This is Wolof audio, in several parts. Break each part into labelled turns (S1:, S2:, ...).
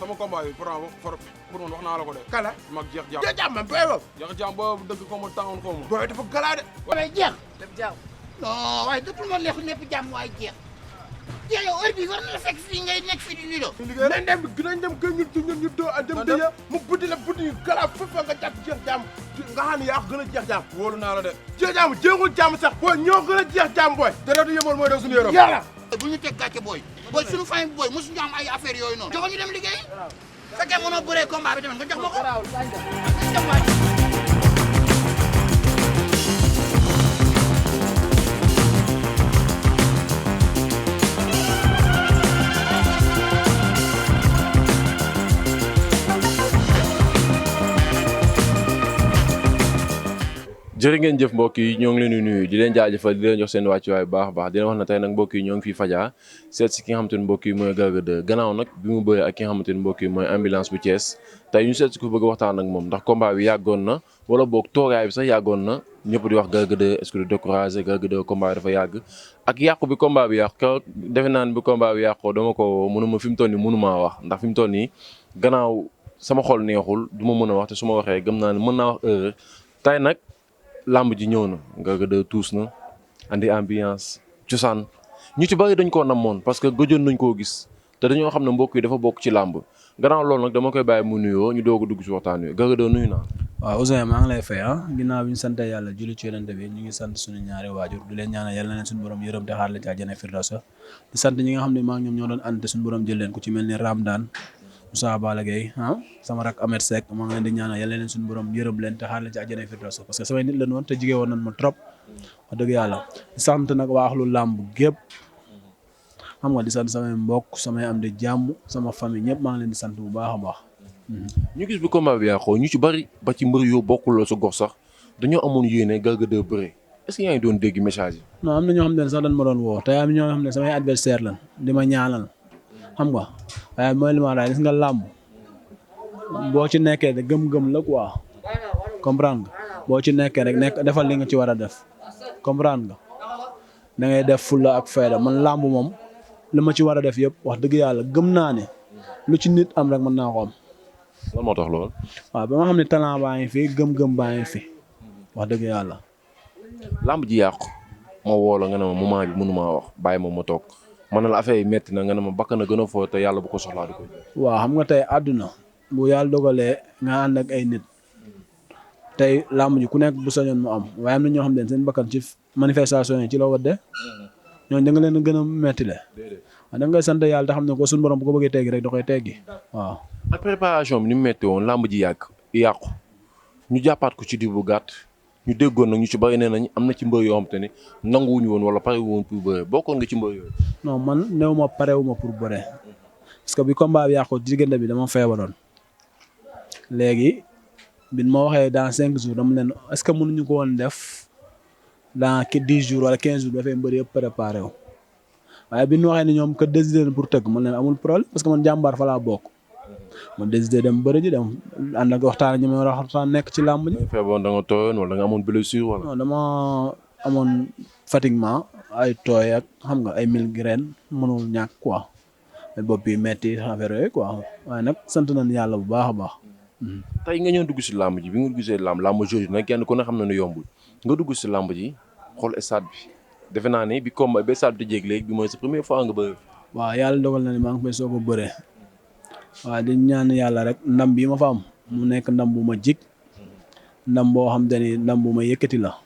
S1: sama combat bi pour man wax naa la ko de.
S2: kala
S1: mag jeex jàmm.
S2: jeex jàmm man booy boobu.
S1: jeex jàmm boobu dëgg ko ma tàngoon xaw ma.
S2: booy dafa galaa de. waaye jeex.
S3: lépp jàmm.
S2: non waaye dëppul ma neexul lépp jàmm waaye jeex. jeex yow heure bii war na la fekk fii ngay nekk fii di lido. nañ dem kër ñu doo a dem dëye mu buddi la buddi yu galaa fépp nga jàpp jeex jàmm nga xam ne yaa gën a jeex jàmm.
S1: wóolu naa la de.
S2: jeex jàmm jeexul jàmm sax booy ñoo gën a jeex jàmm booy.
S1: deretu yëmal mooy daw suñu yaram.
S2: yàlla bu ñu teg gàcce booy booy suñu famille booy mosuñu am ay affaire yooyu noonu joxo ñu dem liggéey fekkee mënoo bëree combat bi tamit nga jox ma ko
S4: jërë ngeen jëf mbokk yi ñoo ngi leen di nuyu di leen jaajëfal di leen jox seen wàccuwaay bu baax a baax di leen wax na tey nag mbokk yi ñoo ngi fii Fadia seet si ki nga xamante ne mbokk yi mooy Garga 2 gannaaw nag bi mu bëree ak ki nga xamante ne mbokk yi mooy ambulance bu Thiès tey ñu seet si ko bëgg a waxtaan ak moom ndax combat bi yàggoon na wala boog toogaay bi sax yàggoon na ñëpp di wax Garga 2 est-ce que du découragé Garga 2 combat bi dafa yàgg ak yàqu bi combat bi yàqu defe naa ne bi combat bi yàqoo dama ko mënuma fi mu toll nii mënumaa wax ndax fi mu toll nii gannaaw sama xol neexul du ma mën a wax te su ma waxee gëm naa ne mën naa wax heure tey nag lamb ji ñëw na Garga 2 tuus na andi ambiance cosaan ñu ci bari dañ koo namoon parce que gëjoon nañ koo gis te dañoo xam ne mbokk yi dafa bokk ci làmb gannaaw loolu nag dama koy bàyyi mu nuyoo ñu doog a dugg ci waxtaan wi Garga 2 nuyu naa.
S5: waaw Ousseyn maa ngi lay fay ginnaaw bi ñu sant yàlla julli ci yonent bi ñu ngi sant suñu ñaari waajur di leen ñaanal yàlla na leen suñu borom yërëm te xaar la ci àjjana firdawsa di sant ñi nga xam ne maa ngi ñoom ñoo doon ànd te suñu borom jël leen ku ci mel ni Ramdan Moussa Balla Gueye sama rak Ahmed Seck maa ngi leen di ñaanal yàlla leen suñu borom yërëm leen te xaar leen ci àjjana firdawsa parce que samay nit leen woon te jigee woon nañ ma trop wax dëgg yàlla di sant nag waa axlu làmb gépp xam nga di sant samay mbokk samay am di jàmm sama famille ñëpp maa ngi leen di sant bu baax a baax.
S4: ñu gis bi combat bi yàqoo ñu ci bari ba ci mbër yoo bokkul sa gox sax dañoo amoon yéene Garga 2 bëre est-ce que yaa ngi doon dégg message yi.
S5: non am na ñoo xam ne sax dañ ma doon woo te am ñoo xam ne samay adversaire lan di ma ñaanal xam nga waaye mooy li ma la gis nga làmb boo ci nekkee de gëm-gëm la quoi comprendre nga boo ci nekkee rek nekk defal li nga ci war a def comprendre nga da ngay def fulla ak fayda man làmb moom li ma ci war a def yëpp wax dëgg yàlla gëm naa ne lu ci nit am rek mën naa ko am.
S4: lan moo tax lool.
S5: waaw ba ma xam ne talent baa ngi fi gëm-gëm baa ngi fi wax dëgg yàlla.
S4: lamb ji yàqu ma woo la nga ne ma moment bi mënumaa wax bàyyi ma toog man na la affaire yi métti na nga ne ma bakk na gën a foo te yàlla bu ko soxlaa di ko.
S5: waaw xam nga tey àdduna bu yàlla dogalee nga ànd ak ay nit tey lamb ji ku nekk bu sañoon mu am waaye am na ñoo xam ne seen bakkan ci manifestation yi ci la wadde ñooñu da nga leen a gën a métti le da ngay sant yàlla te xam ne ko suñu borom bu ko bëggee teggi rek da koy teggi waaw.
S4: ak préparation bi ni mu métti woon lamb ji yàqu ñu jàppaat ko ci diir bu gàtt ñu déggoon nag ñu ci bari nee nañ am na ci mbër yoo xam te ne nanguwuñu woon wala pare woon pour bëre bokkoon nga ci mbër yooyu.
S5: non man néew ma parewu ma pour bëre parce que bi combat bi yàqu diggante bi dama feebaroon léegi bi ma waxee dans 5 jours dama leen est-ce que mënuñu ko woon def dans 10 jours wala 15 jours dafay mbër yëpp préparé wu waaye bi ñu waxee ne ñoom que décidé leen pour tëgg man leen amul problème parce que man jàmbaar fa laa bokk. ma décidé dem bëri ji dem ànd ak waxtaan ñi ma war a waxtaan nekk ci làmb ji.
S4: feebaroon da nga tooyoon wala da nga amoon blessure wala.
S5: non dama amoon fatiguement ay tooy ak xam nga ay migraine mënul ñàkk quoi bopp bi metti affaire yooyu quoi waaye nag sant nañ yàlla bu baax a baax.
S4: tey nga ñëw dugg si làmb ji bi nga gisee làmb jooju nag kenn ku ne xam na ne yombul nga dugg si làmb ji xool stade bi defe naa ne bi combat ba stade bi di jéeg léegi bi mooy sa première fois nga bëri.
S5: waaw yàlla dogal na ni maa ngi fay soog a bëree. waaw di ñaan yàlla rek ndam bii ma fa am mu nekk ndam bu ma jig ndam boo xam te ni ndam bu ma yëkkati la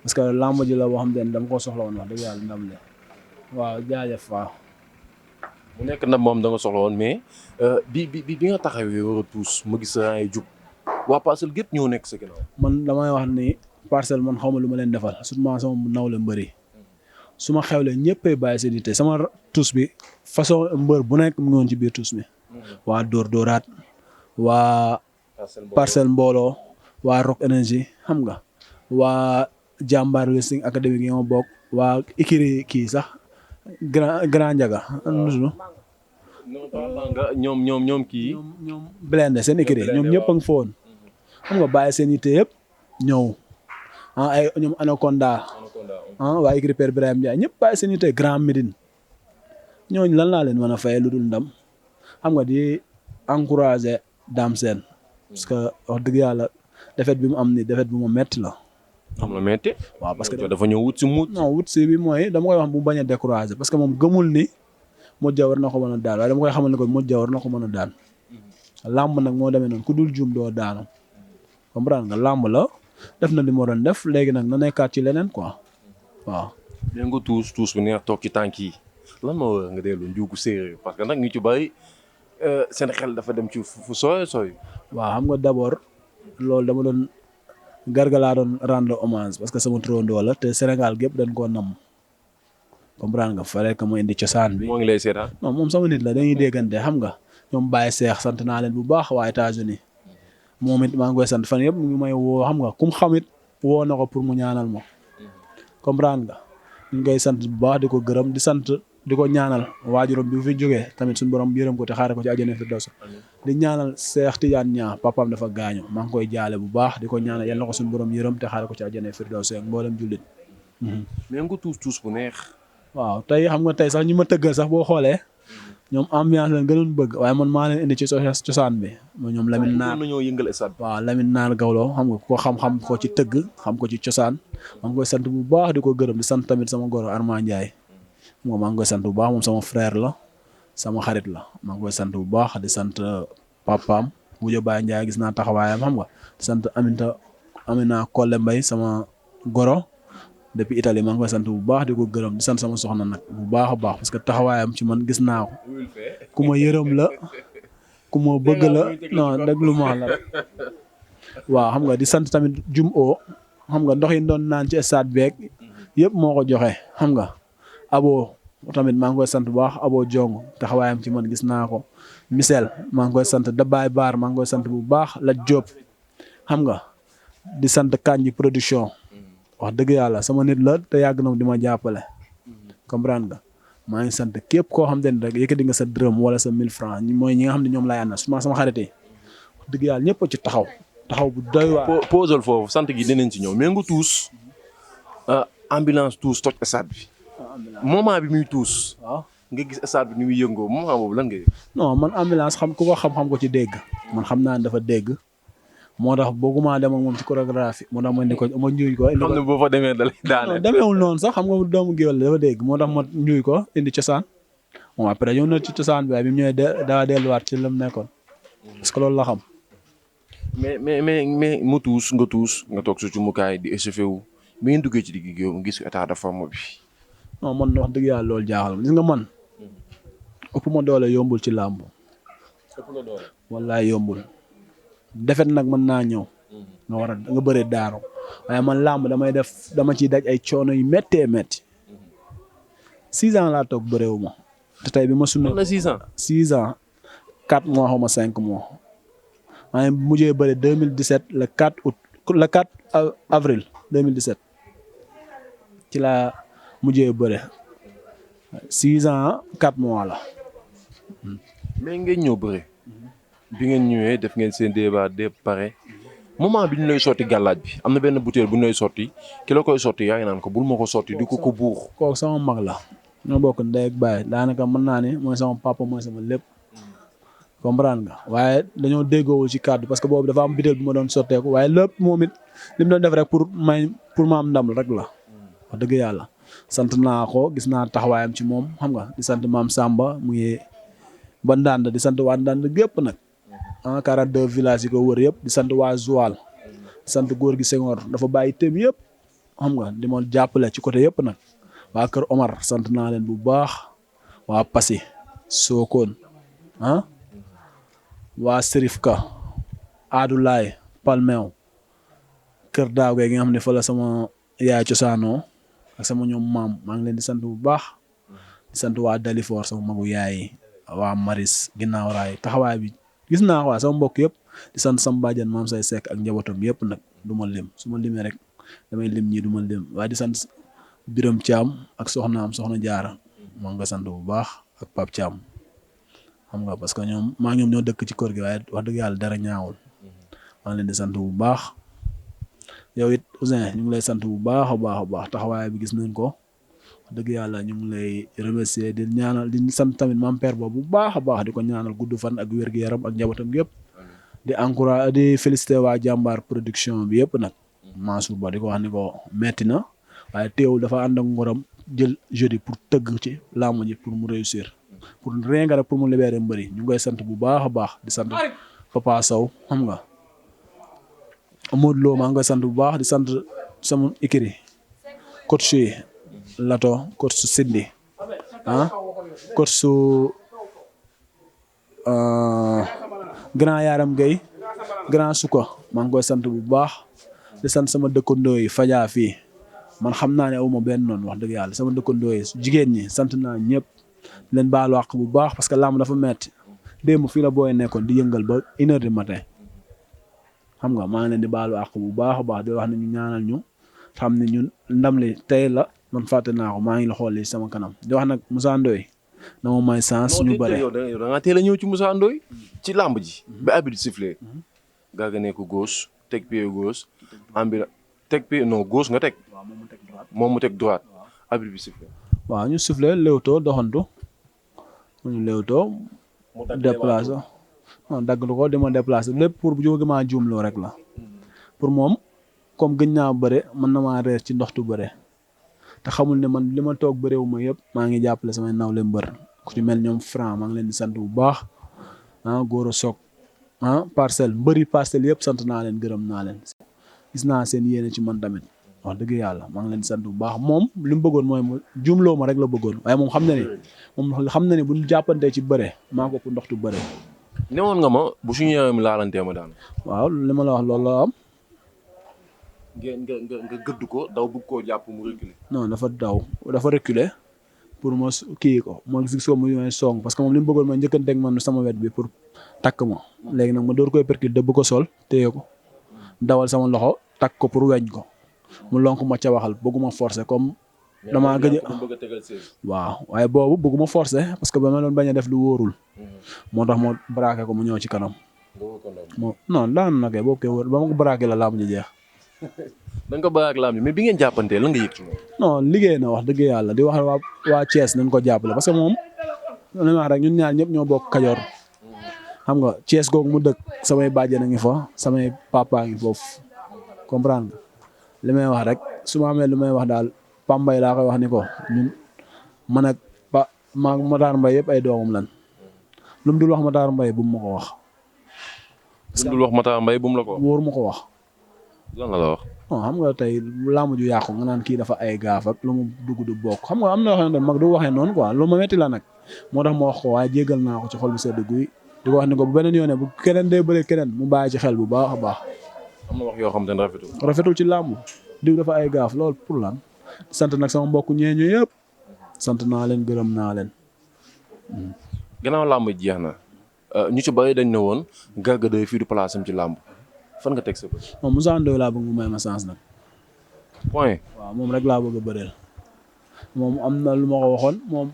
S5: parce que làmb ji la boo xam te ni dama ko soxla woon wax dëgg yàlla ndam le waaw jaajëf waaw.
S4: mu nekk ndam moom da nga soxla woon mais bi nga taxawee war a tuus ma gis sa ay jug waa Parcelles gépp ñëw nekk sa ginnaaw.
S5: man damay wax ni Parcelles man xaw ma lu ma leen defal surtout sama nawle mbëri su ma xewlee ñëppay bàyyi seen yitte sama tuus bi façon mbër bu nekk mu ngi woon ci biir tuus bi. waa Dóor Dóoraat waa Parcelles mbooloo waa Rock Énergie xam nga waa Jàmbaar Wrestling Academy gi ma bokk waa Ikiri kii sax Grand Ndiaga
S4: ñoom kii
S5: ñoom Blende seen Ikiri ñoom ñëpp a ngi foon xam nga bàyyi seen yitte yëpp ñëw ay ñoom Anaconda waa Ikiri Père Birahim Ndiaye ñëpp bàyyi seen yitte Grand Médine ñooñu lan laa leen mën a fayee lu dul ndam xam nga di encouragé Dame Sène parce que wax dëgg yàlla défaite bi mu am ni défaite bi mu metti la.
S4: am na metti
S5: waaw parce que
S4: dafa ñëw wut si muut.
S5: non wut si bi mooy dama koy wax bu bañ a découragé parce que moom gëmul ni Modou Dia war na ko mën a daan waaye dama koy xamal ne ko Modou Dia war na ko mën a daan. làmb nag moo demee noonu ku dul juum doo daanu comprendre nga làmb la def na li mu waroon def léegi nag na nekkaat ci leneen quoi waaw.
S4: mais nga tuus bu neex toog ci tànk yi lan moo war nga dellu njuugu séeréer parce que nag ñu ci bari seen xel dafa dem ci fu sooy.
S5: waaw xam nga d'abord loolu dama doon Garga laa doon rendre hommage parce que sama turandoo la te Sénégal gépp dañ koo nam comprendre nga fallait que mu indi cosaan bi.
S4: moo ngi lay seetaan.
S5: non moom sama nit la dañuy déggante xam nga ñoom Baye Cheikh sant naa leen bu baax waa États-Unis moom it maa ngi koy sant fan yëpp mu ngi may woo xam nga kum xamit woo na ko pour mu ñaanal ma comprendre nga ñu ngi koy sant bu baax di ko gërëm di sant di ko ñaanal waajuram bi fi jógee tamit suñu borom yërëm ko te xaare ko ci àjjana firdawsi di ñaanal Cheikh Tidiane Niang papaam dafa gaañu maa ngi koy jaale bu baax di ko ñaanal yal na ko suñu borom yërëm te xaare ko ci àjjana firdawsi ak mboolem jullit.
S4: mais nga tuus bu neex.
S5: waaw tey xam nga tey sax ñi ma tëggal sax boo xoolee ñoom ambiance leen gënoon bëgg waaye man maa leen indi ci cosaan bi ñoom Lamine Naar
S4: nañoo yëngal stade bi.
S5: waaw Lamine Naar Gawlo xam nga ko xam-xam ko ci tëgg xam ko ci cosaan maa ngi koy sant bu baax di ko gërëm di sant tamit sama goro Armand Ndiaye moom maa ngi koy sant bu baax moom sama frère la sama xarit la maa ngi koy sant bu baax di sant papaam Moussa Baye Ndiaye gis naa taxawaayam xam nga di sant Amina Kolle Mbaye sama goro depuis Italie maa ngi koy sant bu baax di ko gërëm di sant sama soxna nag bu baax a baax parce que taxawaayam ci man gis naa ko ku ma yërëm la ku ma bëgg la non déglu ma la rek waaw xam nga di sant tamit jum o xam nga ndox yi doon naan ci stade beeg yëpp moo ko joxe xam nga abo tamit maa ngi koy sant bu baax abo jong taxawaayam ci man gis naa ko Michel maa ngi koy sant Dabaay Baar maa ngi koy sant bu baax la Diop xam nga di sant Kanji production wax dëgg yàlla sama nit la te yàgg na di ma jàppale comprendre nga maa ngi sant képp koo xam te ne rek yëkkati nga sa dërëm wala sa 1000 francs mooy ñi nga xam ne ñoom lay àndal sama xarit yi wax dëgg yàlla ñëpp ci taxaw bu doy waar.
S4: posal foofu sant gi dinañ ci ñëw mais nga tuus ambulance tuus toj stade bi. moment bi muy tuus.
S5: waaw
S4: nga gis stade bi ni muy yëngoo moment boobu lan nga yëg.
S5: non man ambulance xam ku ko xam ko ci dégg man xam naa ne dafa dégg. moo tax bëgguma dem ak moom ci chorégraphie moo tax ma indi ko ma njuuy ko.
S4: xam ne boo fa demee da lay daane.
S5: demeewul noonu sax xam nga doomu géwél dafa dégg moo tax ma njuuy ko indi cosaan moom après ñëw na ci cosaan bi waaye bi mu ñëwee daa delluwaat ci la mu nekkoon parce que loolu la xam.
S4: mais mu tuus nga toog sa cumukaay di échauffé wu bi ngeen duggee ci digg géew mu gis état de forme bi.
S5: non man wax dëgg yàlla loolu jaaxal gis nga man ëpp ma doole yombul ci làmb.
S4: ëpp nga doole.
S5: wallaay yombul. defet nag mën naa ñëw nga bëre daanu waaye man làmb dama ciy daj ay coono yu méttee métti 6 ans laa toog bëreewu ma te tey bi ma sunna
S4: 6 ans
S5: 6 ans 4 mois xaw ma 5 mois maa ngi mujjee bëre 2017 le 4 août le 4 avril 2017 ci laa mujjee bëre 6 ans 4 mois la.
S4: mais ngeen ñëw bëre. bi ngeen ñëwee def ngeen seen débat de pare moment bi ñu lay sotti gàllaaj bi am na benn bouteille bu ñu lay sotti ki la koy sotti yaa ngi naan ko bul ma ko sotti di ko buux.
S5: kooku sama mag la ñoo bokk ndey ak baay daanaka mën naa ne mooy sama papa mooy sama lépp comprendre nga waaye dañoo déggoowul ci kàddu parce que boobu dafa am bouteille bu ma doon sotteeku waaye lépp moom it li mu doon def rek pour ma am ndam rek la wax dëgg yàlla sant naa ko gis naa taxawaayam ci moom xam nga di sant maam Samba mu ngi ba Ndande di sant waa Ndande gépp nag. 42 villages yi ko wër yëpp di sant waa Joal di sant góor gi Senghor dafa bàyyi tém yëpp xam nga di ma jàppale ci côté yëpp nag waa Kër Omar sant naa leen bu baax waa Passy Sokone waa Serifka Adoulaye Palmew Kër Daawge gi nga xam ne fa la sama yaay cosaanoo ak sama ñoom maam maa ngi leen di sant bu baax di sant waa Dalifor sama magu yaay waa Maris ginnaaw raay taxawaay bi gis naa ko waa sama mbokk yëpp di sant sama bàjjan maam say sekk ak njabootam yëpp nag du ma lim su ma limee rek damay lim ñii du ma lim waaye di sant Biram Thiam ak soxna Jaara maa ngi sant bu baax ak Pape Thiam xam nga parce que ñoom ñoo dëkk ci kër gi waaye wax dëgg yàlla dara ñaawul maa ngi leen di sant bu baax yow it Ouzin ñu ngi lay sant bu baax a baax taxawaay bi gis nañ ko dëgg yàlla ñu ngi lay remercier di ñaanal di sant tamit maam père boobu bu baax a baax di ko ñaanal gudd fan ak wér-gu-yaram ak njabootam yëpp di encourage di féliciter waa jàmbaar production bi yëpp nag Mansour Ba di ko wax ni ko metti na waaye teewul dafa ànd ak ngoram jël jeudi pour tëgg ci làmb ji pour mu réussir pour rien que rek pour mu libérer mbëri ñu ngi koy sant bu baax a baax di sant Papa Sow xam nga Modou Lo maa ngi koy sant bu baax di sant sama écurie coach yi Lato coach su Sindi coach su grand Yaram Gueye grand Suka maa ngi koy sant bu baax di sant sama dëkkandoo yi Fadia fii man xam naa ne awuma benn noonu wax dëgg yàlla sama dëkkandoo yi jigéen ñi sant naa ñëpp leen baalu àq bu baax parce que làmb dafa metti démb fii la booy nekkoon di yëngal ba 1h du matin xam nga maa ngi leen di baalu àq bu baax a baax di wax ne ñu ñaanal ñu xam ne ñun ndam li tey la man fàtte naa ko maa ngi la xool li sama kanam di wax nag Moussa Ndoye na ma may chance ñu bëre.
S4: yow da nga teel a ñëw ci Moussa Ndoye ci làmb ji ba arbitre sifflé Garga nekk gauche teg pied gauche teg pied non gauche nga teg moom mu teg droite arbitre bi sifflé
S5: waaw ñu sifflé léewtoo doxantu ñu léewtoo déplacé non dagg lu ko dama déplacé lépp pour jóge maa juumloo rek la pour moom comme gëj naa bëre mën na maa reer ci ndoxtu bëre te xamul ne man li ma toog bëreewu ma yëpp maa ngi jàppale samay nawle mbër ku ci mel ñoom franc maa ngi leen di sant bu baax góor a soog parcelle mbëri parcelle yëpp sant naa leen gërëm naa leen gis naa seen yéene ci man tamit wax dëgg yàlla maa ngi leen di sant bu baax moom li mu bëggoon mooy mu juumloo ma rek la bëggoon waaye moom xam na ni bu ñu jàppantee ci bëre maa ko ëpp ndoxtu bëre.
S4: newoon nga ma bu suñu yaram laalantee ma daan.
S5: waaw li ma la wax loolu la am.
S4: nga gëdd ko daw bëgg koo jàpp mu reculer.
S5: non dafa reculer pour ma kii ko ma gis ko mu may song parce que moom li mu bëggoon mooy njëkkanteeg man sama wet bi pour takk ma léegi nag ma door koy perculer dëbb ko sol téye ko dawal sama loxo takk ko pour weñ ko mu lonk ma ca waxal bëgguma forcer comme damaa gëj waaw waaye boobu bëgguma forcer parce que ba ma doon bañ a def lu wóorul moo tax ma braqué ko mu ñëw ci kanam non daan na kay boobu kay wóor ba ma ko braqué la laamu ji jeex.
S4: da nga ko braqué laamu ji mais bi ngeen jàppantee la nga yëg ci moom.
S5: non liggéey na wax dëgg yàlla di wax waa Thiès nañ ko jàppale parce que moom li ma wax rek ñun ñaar ñëpp ñoo bokk Kajoor xam nga Thiès googu mu dëkk samay bàjjen a ngi fa samay papa ngi foofu comprendre nga li may wax rek su ma amee lu may wax daal Pambay laa koy wax ni ko ñun man ak Matar Mbaye yëpp ay doomam lan lu mu dul wax Matar Mbaye bu mu ma ko wax.
S4: lu mu dul wax Matar Mbaye bu mu la ko wax.
S5: wóor ma ko wax.
S4: lan la wax.
S5: non xam nga tey làmb ju yàqu nga naan kii dafa ay gaaf ak lu mu dugg du bokk xam nga am na yoo xam ne mag du waxee noonu quoi lu ma metti la nag moo tax ma wax ko waaye jéggal naa ko ci xol bu sedd guy di ko wax ni ko bu beneen yoone bu keneen dee bëre keneen mu bàyyi ci xel bu baax a baax.
S4: am na wax yoo xam ne
S5: rafetul ci làmb diw dafa ay gaaf lool pour lan sant nag sama mbokk ñeeñu yëpp sant naa leen gërëm naa leen.
S4: gannaaw làmb jeex na ñu ci bari dañ ne woon Garga de fii du place am ci làmb fan nga teg sa bët.
S5: moom Moussa Ndoye laa bëgg mu may ma chance nag.
S4: point.
S5: waaw moom rek laa bëgg a bëreel moom am na lu ma ko waxoon moom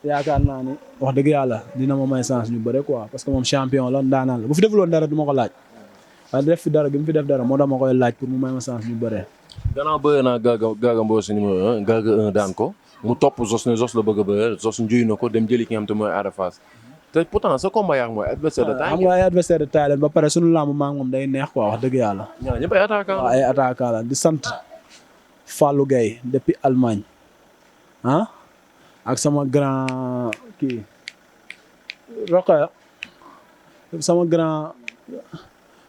S5: yaakaar naa ni wax dëgg yàlla dina ma may chance ñu bëre quoi parce que moom champion la ndaanaan la bu fi defuloon dara du ma ko laaj waaye def fi dara gi mu fi def dara moo tax ma koy laaj pour mu may ma chance ñu bëree.
S4: gannaaw bëre naa Garga Mbossé numéro 1 Garga 1 daan ko mu topp Zos ne Zos la bëgg a bëre Zos njuy na ko dem jëli ki nga xam te mooy Ada Fass te pourtant sa combat yaa mooy adversaire de taille.
S5: xam nga ay adversaire de taille ba pare sunu làmb maa ngi moom day neex quoi wax dëgg yàlla.
S4: ñaar ñëpp ay attaquant la.
S5: waaw ay attaquant la di sant Fallou Gueye depuis Allemagne ak sama grand kii Rokhaya sama grand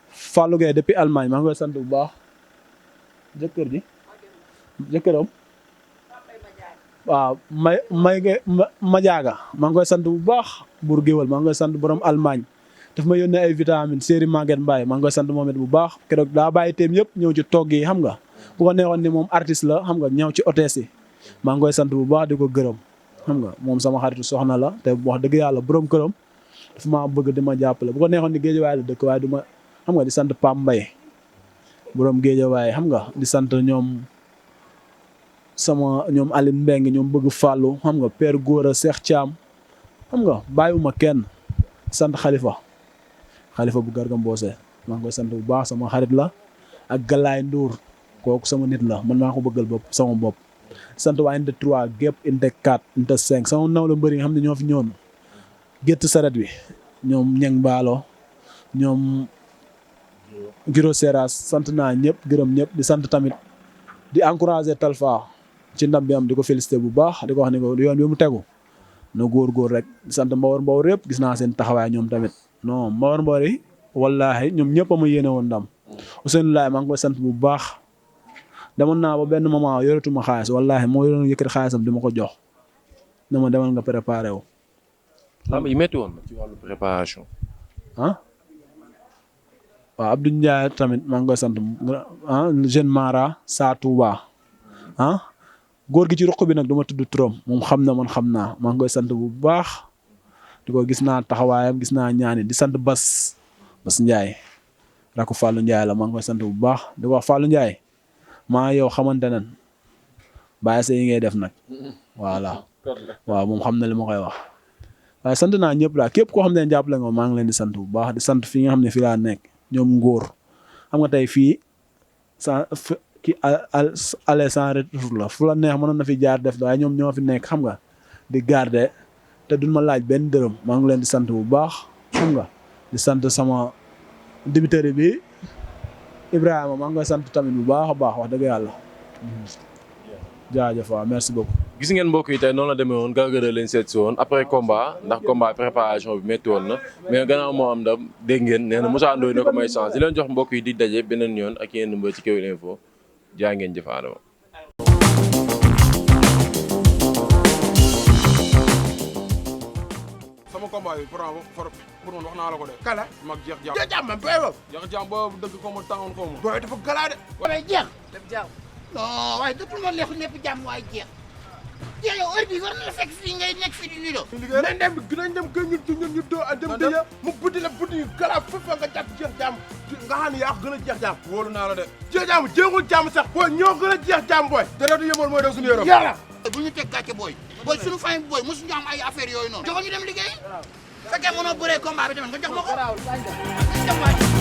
S5: Fallou Gueye depuis Allemagne maa ngi koy sant bu baax jëkkëram waaw Madiaga maa ngi koy sant bu baax buur géwël maa ngi koy sant borom Allemagne daf ma yónnee ay vitamines série Maguette Mbaye maa ngi koy sant moom it bu baax keroog daa bàyyi teem yëpp ñëw ci togg yi xam nga bu ko neexoon ni moom artiste la xam nga ñëw ci hôtesse yi maa ngi koy sant bu baax di ko gërëm xam nga moom sama xaritu soxna la te wax dëgg yàlla borom këram dafa maa bëgg di ma jàppale bu ko neexoon ni Géejawaay la dëkk waaye du ma xam nga di sant Pam Mbaye borom Géejawaay xam nga di sant ñoom Aline Mbengue ñoom bëgg fàllu xam nga père Gora Cheikh Thiam xam nga bàyyiwuma kenn sant Khalifa bu Garga Mbossé maa ngi koy sant bu baax sama xarit la ak Galaay Ndour kooku sama nit la man maa ko bëggal bopp sama bopp sant waa unité 3 gépp unité 4 unité 5 sama naw la mbëri nga xam ne ñoo fi ñëwoon gétt saret bi ñoom ñeng baalo ñoom Giro Seras sant naa ñëpp gërëm ñëpp di sant tamit di encourager Talfa ci ndam bi am di ko féliciter bu baax di ko wax ni ko yoon bi mu tegu na góor rek di sant mbawar yëpp gis naa seen taxawaay ñoom tamit non mbawar yi wallaahi ñoom ñëpp a ma yéene woon ndam Ousseynou Laye maa ngi koy sant bu baax demoon naa ba benn moment yoratuma xaalis wallaahi moo yoroon yëkkati xaalisam di ma ko jox na ma demal nga préparé wu.
S4: lamb yi métti woon ci wàllu préparation.
S5: waaw Abdou Ndiaye tamit maa ngi koy sant jeune Mara Sa Touba góor gi ci ruq bi nag du ma tudd turam moom xam na man xam naa maa ngi koy sant bu baax di ko gis naa taxawaayam gis naa ñaani di sant Bas Ndiaye rakku Fallou Ndiaye la maa ngi koy sant bu baax di ko wax Fallou Ndiaye maa yow xamante nan bàyyi sa yi ngay def nag voilà waaw moom xam na li ma koy wax waaye sant naa ñëpp daal képp koo xam ne jàppale nga maa ngi leen di sant bu baax di sant fi nga xam ne fii laa nekk ñoom ngóor xam nga tey fii ki aller sans retour la fu la neex mënoon na fi jaar def waaye ñoom ñoo fi nekk xam nga di garder te duñ ma laaj benn dërëm maa ngi leen di sant bu baax xam nga di sant sama débiteur bi Ibrahima maa ngi koy sant tamit bu baax a baax wax dëgg yàlla jaajëf waaw merci beaucoup.
S4: gis ngeen mbokk yi tey noonu la demee woon Garga leen seet si woon après combat ndax combat préparation bi métti woon na mais gannaaw moo am ndam dégg ngeen nee na Moussa Ndoye na ko may chance di leen jox mbokk yi di daje beneen yoon ak yenn mbër ci KEWEL Info jaa ngeen jëf Adama.
S1: sama combat bi pour man wax naa la ko de.
S2: kala
S1: mag jeex jaam
S2: jeex jaam man booy boobu.
S1: jeex jaam boobu dëgg ko mu tàngoon xaw ma.
S2: booy dafa galaa de. waaye jeex.
S3: lépp jaaw.
S2: non waaye dëppul ma neexul nepp jàmm waaye jeex. jeex yow heure bii war na la fekk fii ngay nekk fii di lido.
S1: nañ dem gën dem kër ñu doo a dem dëya mu buddi la buddi yu galaa fépp nga jàpp jeex jaam nga xam ne yaa gën a jeex jaam. wóolu naa la de. jeex jaam jeexul jaam sax. booy ñoo gën a jeex jaam booy. deretu yëmal mooy daw suñu yaram.
S2: yàlla. bu ñu teg gàcce booy. booy suñu famille booy mosuñu am ay affaire yooyu noonu. joxo ñu dem liggéey. fekkee mënoo bëree combat bi tamit nga jox ma ko.